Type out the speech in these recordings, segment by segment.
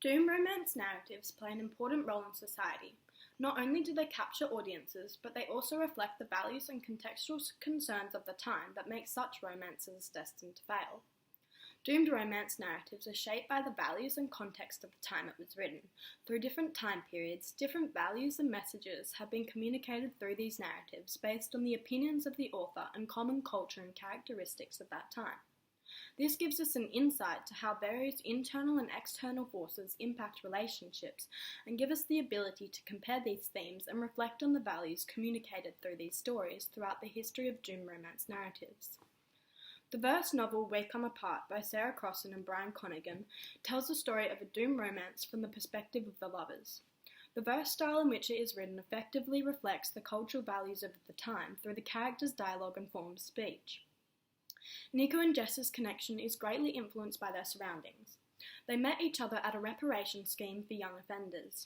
Doom romance narratives play an important role in society. Not only do they capture audiences, but they also reflect the values and contextual concerns of the time that make such romances destined to fail. Doomed romance narratives are shaped by the values and context of the time it was written. Through different time periods, different values and messages have been communicated through these narratives based on the opinions of the author and common culture and characteristics of that time. This gives us an insight to how various internal and external forces impact relationships and give us the ability to compare these themes and reflect on the values communicated through these stories throughout the history of doom romance narratives. The verse novel We Come Apart by Sarah Crossan and Brian Connigan tells the story of a doom romance from the perspective of the lovers. The verse style in which it is written effectively reflects the cultural values of the time through the characters' dialogue and form of speech. Nico and Jess's connection is greatly influenced by their surroundings. They met each other at a reparation scheme for young offenders.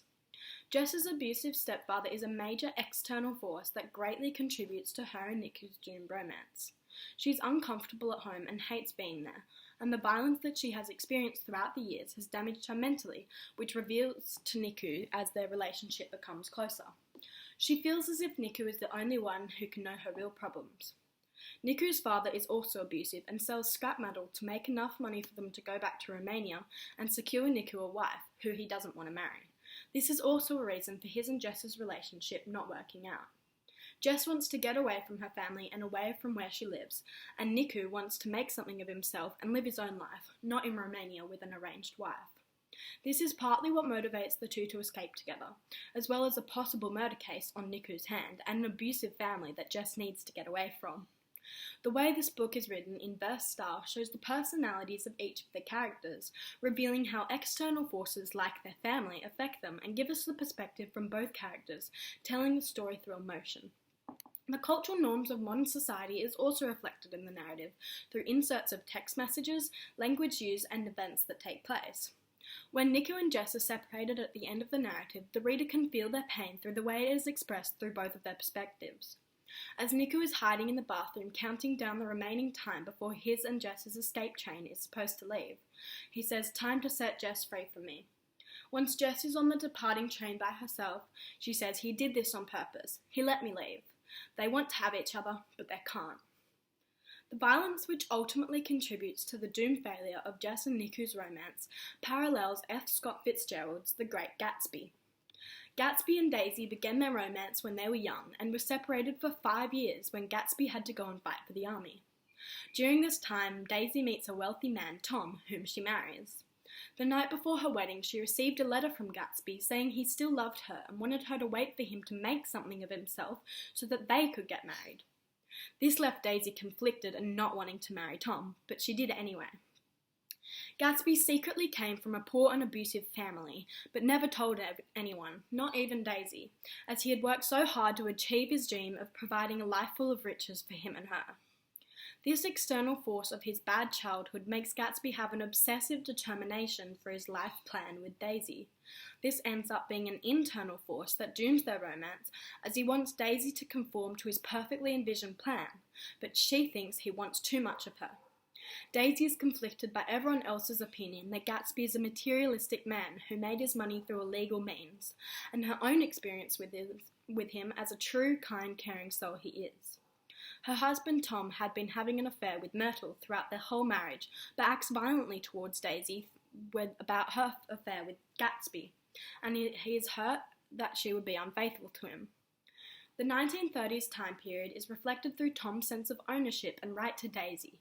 Jess's abusive stepfather is a major external force that greatly contributes to her and Nico's doomed romance. She's uncomfortable at home and hates being there, and the violence that she has experienced throughout the years has damaged her mentally, which reveals to Nico as their relationship becomes closer. She feels as if Nico is the only one who can know her real problems. Nico's father is also abusive and sells scrap metal to make enough money for them to go back to Romania and secure Nico a wife, who he doesn't want to marry. This is also a reason for his and Jess's relationship not working out. Jess wants to get away from her family and away from where she lives, and Nico wants to make something of himself and live his own life, not in Romania with an arranged wife. This is partly what motivates the two to escape together, as well as a possible murder case on Nico's hand and an abusive family that Jess needs to get away from. The way this book is written in verse style shows the personalities of each of the characters, revealing how external forces like their family affect them and give us the perspective from both characters, telling the story through emotion. The cultural norms of modern society is also reflected in the narrative through inserts of text messages, language used, and events that take place. When Nico and Jess are separated at the end of the narrative, the reader can feel their pain through the way it is expressed through both of their perspectives. As Nico is hiding in the bathroom, counting down the remaining time before his and Jess's escape train is supposed to leave, he says, "Time to set Jess free from me." Once Jess is on the departing train by herself, she says he did this on purpose. He let me leave. They want to have each other, but they can't. The violence which ultimately contributes to the doomed failure of Jess and Nico's romance parallels F. Scott Fitzgerald's The Great Gatsby. Gatsby and Daisy began their romance when they were young and were separated for 5 years when Gatsby had to go and fight for the army. During this time, Daisy meets a wealthy man, Tom, whom she marries. The night before her wedding, she received a letter from Gatsby saying he still loved her and wanted her to wait for him to make something of himself so that they could get married. This left Daisy conflicted and not wanting to marry Tom, but she did anyway. Gatsby secretly came from a poor and abusive family, but never told anyone, not even Daisy, as he had worked so hard to achieve his dream of providing a life full of riches for him and her. This external force of his bad childhood makes Gatsby have an obsessive determination for his life plan with Daisy. This ends up being an internal force that dooms their romance, as he wants Daisy to conform to his perfectly envisioned plan, but she thinks he wants too much of her. Daisy is conflicted by everyone else's opinion that Gatsby is a materialistic man who made his money through illegal means, and her own experience with him as a true, kind, caring soul he is. Her husband Tom had been having an affair with Myrtle throughout their whole marriage, but acts violently towards Daisy about her affair with Gatsby, and he is hurt that she would be unfaithful to him. The 1930s time period is reflected through Tom's sense of ownership and right to Daisy.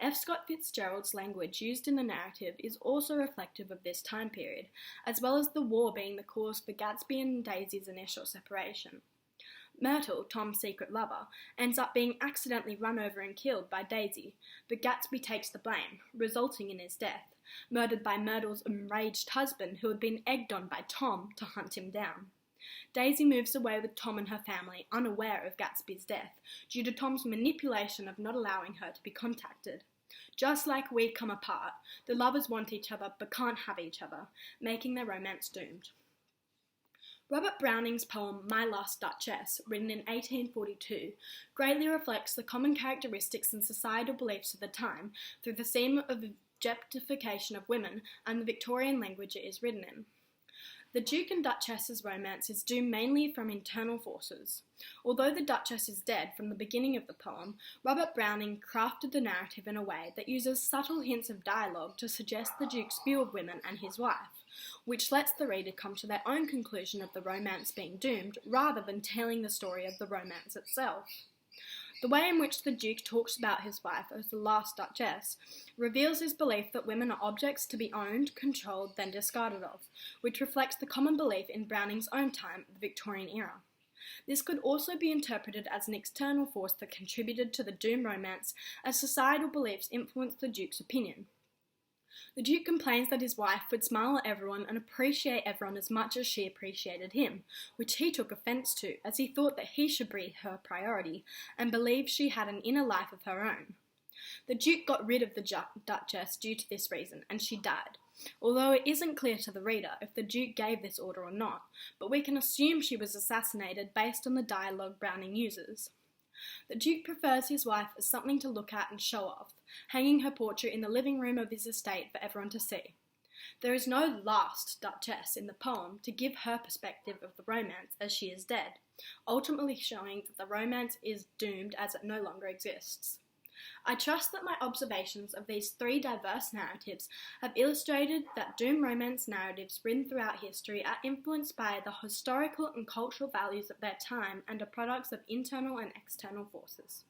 F. Scott Fitzgerald's language used in the narrative is also reflective of this time period, as well as the war being the cause for Gatsby and Daisy's initial separation. Myrtle, Tom's secret lover, ends up being accidentally run over and killed by Daisy, but Gatsby takes the blame, resulting in his death, murdered by Myrtle's enraged husband who had been egged on by Tom to hunt him down. Daisy moves away with Tom and her family, unaware of Gatsby's death, due to Tom's manipulation of not allowing her to be contacted. Just like We Come Apart, the lovers want each other but can't have each other, making their romance doomed. Robert Browning's poem My Last Duchess, written in 1842, greatly reflects the common characteristics and societal beliefs of the time through the theme of objectification of women and the Victorian language it is written in. The Duke and Duchess's romance is doomed mainly from internal forces. Although the Duchess is dead from the beginning of the poem, Robert Browning crafted the narrative in a way that uses subtle hints of dialogue to suggest the Duke's view of women and his wife, which lets the reader come to their own conclusion of the romance being doomed, rather than telling the story of the romance itself. The way in which the Duke talks about his wife as the last Duchess reveals his belief that women are objects to be owned, controlled, then discarded of, which reflects the common belief in Browning's own time, the Victorian era. This could also be interpreted as an external force that contributed to the doomed romance, as societal beliefs influenced the Duke's opinion. The Duke complains that his wife would smile at everyone and appreciate everyone as much as she appreciated him, which he took offence to, as he thought that he should be her priority, and believed she had an inner life of her own. The Duke got rid of the Duchess due to this reason, and she died, although it isn't clear to the reader if the Duke gave this order or not, but we can assume she was assassinated based on the dialogue Browning uses. The Duke prefers his wife as something to look at and show off, hanging her portrait in the living room of his estate for everyone to see. There is no last Duchess in the poem to give her perspective of the romance as she is dead, ultimately showing that the romance is doomed as it no longer exists. I trust that my observations of these three diverse narratives have illustrated that doomed romance narratives written throughout history are influenced by the historical and cultural values of their time and are products of internal and external forces.